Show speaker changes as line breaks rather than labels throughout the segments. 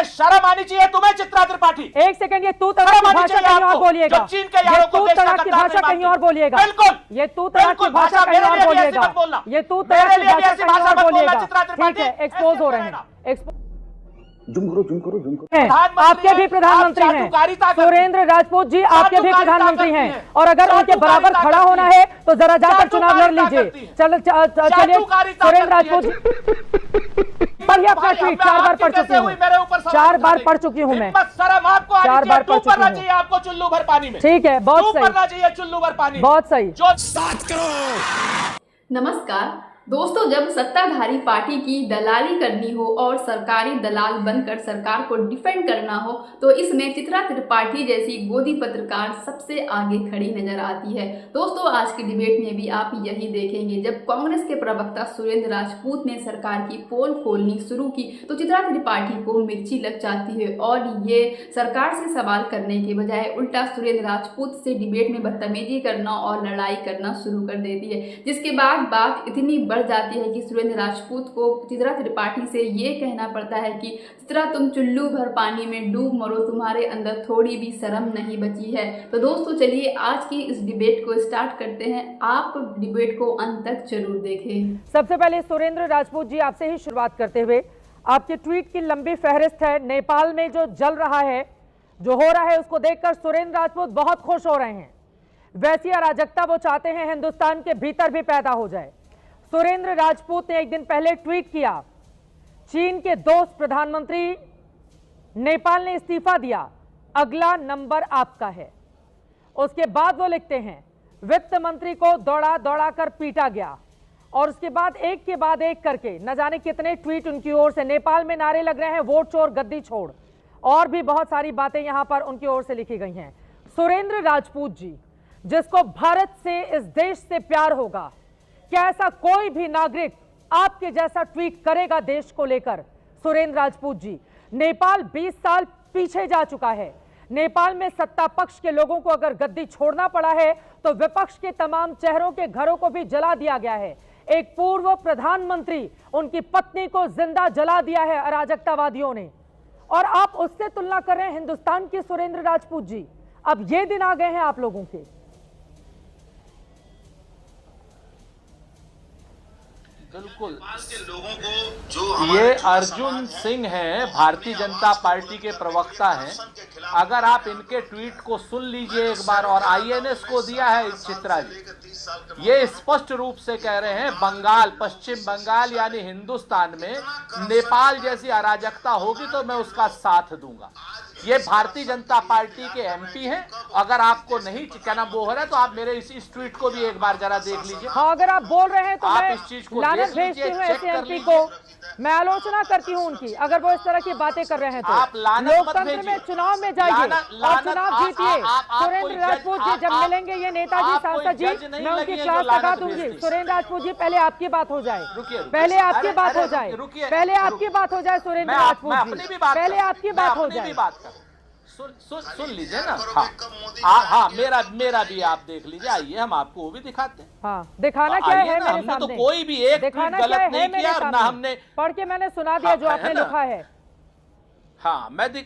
शर्म आनी चाहिए तुम्हें चित्रा त्रिपाठी।
एक सेकंड, ये तू तड़ाक की भाषा कहीं और बोलिएगा।
चीन के यारों को
तू तड़ाक की भाषा कहीं और बोलिएगा।
बिल्कुल,
ये तू तड़ाक की भाषा कहीं और बोलिएगा। ये तू तड़ाक की भाषा कहीं और बोलिएगा। ठीक है, एक्सपोज हो रहे हैं। आपके भी प्रधानमंत्री हैं सुरेंद्र राजपूत जी, आपके भी प्रधानमंत्री हैं, और अगर उनके बराबर खड़ा होना है तो जरा जाकर चुनाव लड़ लीजिए। चलिए सुरेंद्र राजपूत जी, पढ़िए अपना ट्वीट। 4 बार पढ़ चुकी हूँ, 4 बार पढ़ चुकी हूँ मैं, 4 बार पढ़ चुकी हूँ।
आपको चुल्लू भर पानी में।
ठीक है, बहुत सही,
चुल्लू भर पानी,
बहुत सही।
नमस्कार दोस्तों, जब सत्ताधारी पार्टी की दलाली करनी हो और सरकारी दलाल बनकर सरकार को डिफेंड करना हो तो इसमें चित्रा त्रिपाठी जैसी गोदी पत्रकार सबसे आगे खड़ी नजर आती है। दोस्तों, आज की डिबेट में भी आप यही देखेंगे। जब कांग्रेस के प्रवक्ता सुरेंद्र राजपूत ने सरकार की पोल खोलनी शुरू की तो चित्रा त्रिपाठी को मिर्ची लग जाती है और ये सरकार से सवाल करने के बजाय उल्टा सुरेंद्र राजपूत से डिबेट में बदतमीजी करना और लड़ाई करना शुरू कर देती है, जिसके बाद बात इतनी बढ़ जाती है कि सुरेंद्र राजपूत को चित्रा त्रिपाठी से ये कहना पड़ता है कि चित्रा तुम चुल्लू भर पानी में डूब मरो, तुम्हारे अंदर थोड़ी भी शर्म नहीं बची है। तो दोस्तों चलिए आज की इस डिबेट को स्टार्ट करते हैं। आप डिबेट को अंत तक जरूर देखें।
सबसे पहले सुरेंद्र राजपूत जी, आपसे ही शुरुआत करते हुए, आपके ट्वीट की लंबी फहरिस्त है। नेपाल में जो जल रहा है, जो हो रहा है, उसको देखकर सुरेंद्र राजपूत बहुत खुश हो रहे हैं। वैसी अराजकता वो चाहते हैं हिंदुस्तान के भीतर भी पैदा हो जाए। सुरेंद्र राजपूत ने एक दिन पहले ट्वीट किया, चीन के दोस्त प्रधानमंत्री नेपाल ने इस्तीफा दिया, अगला नंबर आपका है। उसके बाद वो लिखते हैं, वित्त मंत्री को दौड़ा दौड़ा कर पीटा गया, और उसके बाद एक के बाद एक करके न जाने कितने ट्वीट उनकी ओर से। नेपाल में नारे लग रहे हैं, वोट चोर गद्दी छोड़, और भी बहुत सारी बातें यहां पर उनकी ओर से लिखी गई हैं। सुरेंद्र राजपूत जी, जिसको भारत से, इस देश से प्यार होगा, क्या ऐसा कोई भी नागरिक आपके जैसा ट्वीट करेगा देश को लेकर? सुरेंद्र राजपूत जी, नेपाल 20 साल पीछे जा चुका है। नेपाल में सत्ता पक्ष के लोगों को अगर गद्दी छोड़ना पड़ा है तो विपक्ष के तमाम चेहरों के घरों को भी जला दिया गया है। एक पूर्व प्रधानमंत्री, उनकी पत्नी को जिंदा जला दिया है अराजकतावादियों ने, और आप उससे तुलना कर रहे हैं हिंदुस्तान के सुरेंद्र राजपूत जी। अब ये दिन आ गए हैं आप लोगों के।
बिल्कुल, लोगों को जो ये अर्जुन सिंह हैं, भारतीय जनता पार्टी के प्रवक्ता हैं। अगर आप इनके ट्वीट को सुन लीजिए एक बार, और आईएनएस को दिया है चित्रा जी, ये स्पष्ट रूप से कह रहे हैं बंगाल, पश्चिम बंगाल यानी हिंदुस्तान में नेपाल जैसी अराजकता होगी तो मैं उसका साथ दूंगा। ये भारतीय जनता पार्टी के एमपी हैं। अगर आपको नहीं क्या नाम वो हो रहा है तो आप मेरे इस ट्वीट को भी एक बार जरा देख लीजिए।
हाँ, अगर आप बोल रहे हैं तो
आप
मैं
इस चीज को
लानत भेजती हूँ ऐसे एमपी को। मैं आलोचना करती हूँ उनकी, अगर वो इस तरह की बातें कर रहे हैं तो।
आप
लोकतंत्र में चुनाव में जाइए और चुनाव जीतिए। सुरेंद्र राजपूत जी जब मिलेंगे ये नेताजी सांसद जी, मैं उनकी क्लास लगा दूंगी। सुरेंद्र राजपूत जी, पहले आपकी बात हो जाए, पहले आपकी बात हो जाए, पहले आपकी बात हो जाए। सुरेंद्र राजपूत जी, पहले आपकी बात हो जाए।
सुन लीजिए ना। हाँ, मेरा भी आप देख लीजिए। आइए हम आपको वो भी दिखाते हैं।
हाँ, दिखाना क्या है मेरे
हमने
सामने?
तो कोई भी एक
दिखाना
गलत
क्या है
नहीं किया, ना हमने
पढ़ के मैंने सुना दिया जो आपने लिखा है।
हाँ, मैंने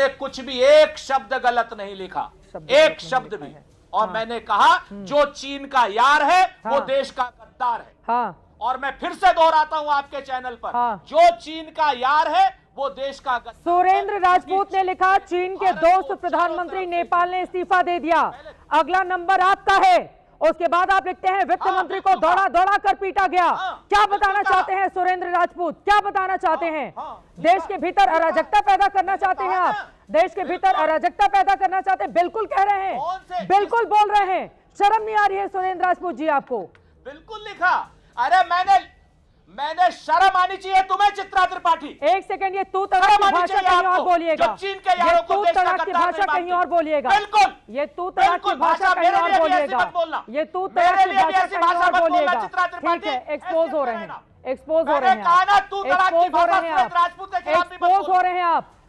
कुछ भी एक शब्द गलत नहीं लिखा, एक शब्द भी। और मैंने कहा जो चीन का यार है वो देश का गद्दार है।
हाँ,
और मैं फिर से दोहराता हूं आपके चैनल पर, जो चीन का यार है वो देश का गद्दार।
सुरेंद्र राजपूत ने लिखा, चीन के दोस्त प्रधानमंत्री नेपाल ने इस्तीफा दे दिया, अगला नंबर आपका है। उसके बाद आप लिखते हैं वित्त मंत्री को दौड़ा दौड़ा कर पीटा गया। क्या बताना चाहते हैं सुरेंद्र राजपूत? क्या बताना चाहते हैं? देश के भीतर अराजकता पैदा करना चाहते हैं आप? देश के भीतर अराजकता पैदा करना चाहते हैं? बिल्कुल कह रहे हैं, बिल्कुल बोल रहे हैं। शर्म नहीं आ रही है सुरेंद्र राजपूत जी आपको?
बिल्कुल लिखा। अरे मैंने शर्म आनी चाहिए तुम्हें चित्रा त्रिपाठी।
एक सेकंड, ये तू तड़ाक की भाषा कहीं और बोलिएगा।
चीन के यारों को
तू तड़ाक की भाषा कहीं और बोलिएगा।
बिल्कुल,
ये तू तड़ाक की भाषा कहीं और बोलिएगा। ये तू तड़ाक की भाषा कहीं और बोलिएगा। ठीक है, एक्सपोज हो रहे हैं, एक्सपोज हो रहे हैं, एक्सपोज हो रहे हैं आप, एक्सपोज हो रहे हैं आप।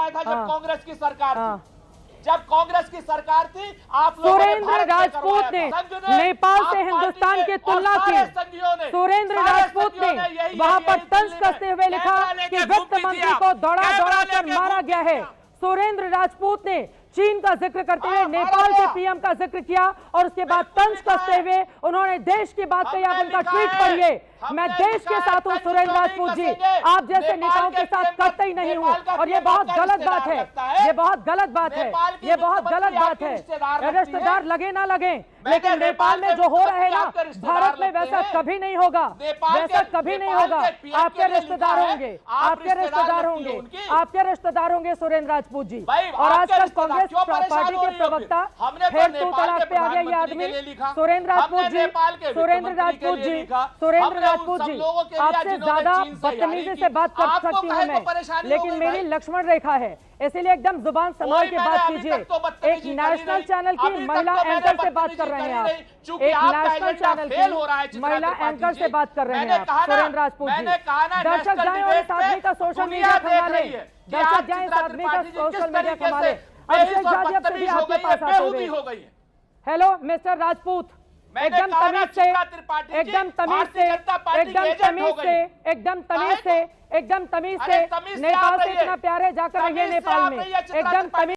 करवाया था जब
हाँ।
कांग्रेस की सरकार
हाँ।
थी। जब कांग्रेस की सरकार थी आप लोगों ने
सुरेंद्र
भारत से
राजपूत
करवाया
ने
था। संघ
नेपाल से
आप
हिंदुस्तान
पार्टी
की
ने
तुलना
और सारे
की।
संघियों ने,
सुरेंद्र
सारे
राजपूत
संघियों
ने
यही-
वहां पर
यही
तंज
दिल्ली में
कसते हुए लिखा
कैमरा
कि
लेके
वित्त
घूम
मंत्री
लीजिए
को
आप।
दौड़ा
कैमरा
दौड़ा कर
लेके
मारा
घूम
गया है।
लीजिए आप।
सुरेंद्र राजपूत ने चीन का जिक्र करते हुए
हाँ,
नेपाल
मारा
के
गया।
पीएम का जिक्र किया और उसके बाद
बिल्कुल
तंज
लिखा
कसते
है।
हुए उन्होंने देश की बात कही। आप
हमने
उनका
लिखा
ट्वीट
है।
पढ़िए।
हमने
मैं देश
लिखा
के
है,
साथ हूं
तंज
सुरेंद्र
तो नहीं
राजपूत जी,
कसेंगे।
आप जैसे
नेपाल
नेताओं
के
के साथ
पीएम का-
कतई नहीं हूं
नेपाल का
और ये
पीएम
बहुत
आपका
गलत बात है।
रिश्तेदार लगता है।
ये बहुत गलत बात है।
नेपाल की
ये बहुत
वित्त
गलत
मंत्री
बात
आपकी
है।
रिश्तेदार लगती है।
रिश्तेदार लगे ना लगे,
मैंने
लेकिन नेपाल में
के
जो हो रहा है
वित्त
ना,
मंत्री आपके रिश्तेदार
भारत में
लगते
वैसा
हैं।
कभी नहीं होगा।
नेपाल
वैसा
के-
कभी नहीं
नेपाल
होगा।
के पीएम
आपके
के लिए
रिश्तेदार
लिखा है,
होंगे,
आप
आपके रिश्तेदार
रिश्तेदार
होंगे,
लगती है उनकी।
आपके रिश्तेदार होंगे सुरेंद्र राजपूत जी।
भाई,
और
आपके
आजकल
रिश्तेदार
कांग्रेस
क्यों परेशान
पार्टी
हो
के
रही हो फिर?
प्रवक्ता
हमने तो
फिर तू
नेपाल
तड़ाक
के
पे आ गया ये
प्रधानमंत्री
आदमी।
के लिए लिखा।
सुरेंद्र राजपूत
हमने
जी,
नेपाल के
सुरेंद्र
वित्त मंत्री के
राजपूत
लिए
जी,
लिखा।
सुरेंद्र
हमने
राजपूत जी, आपसे ज्यादा बदतमीजी से बात कर सकती हूँ मैं, लेकिन मेरी लक्ष्मण रेखा है, इसीलिए एकदम जुबान संभाल के बात कीजिए। एक नेशनल चैनल की महिला एंकर से बात कर रहे हैं आप, एक नेशनल चैनल की महिला एंकर से बात कर रहे हैं आप, सुरेंद्र राजपूत जी। दर्शक जाएं और इस आदमी का सोशल मीडिया कमा ले, दर्शक जाएं इस आदमी का सोशल मीडिया कमा ले। अभिषेक जाधव से भी आपके पास आते हुए, हेलो मिस्टर राजपूत, एकदम तमीज से, एकदम तमीज से, एकदम तमीज से, एकदम तमीज से, एकदम तमीज से, नेपाल से इतना प्यारे जाकर रहिए नेपाल में, एकदम तमीज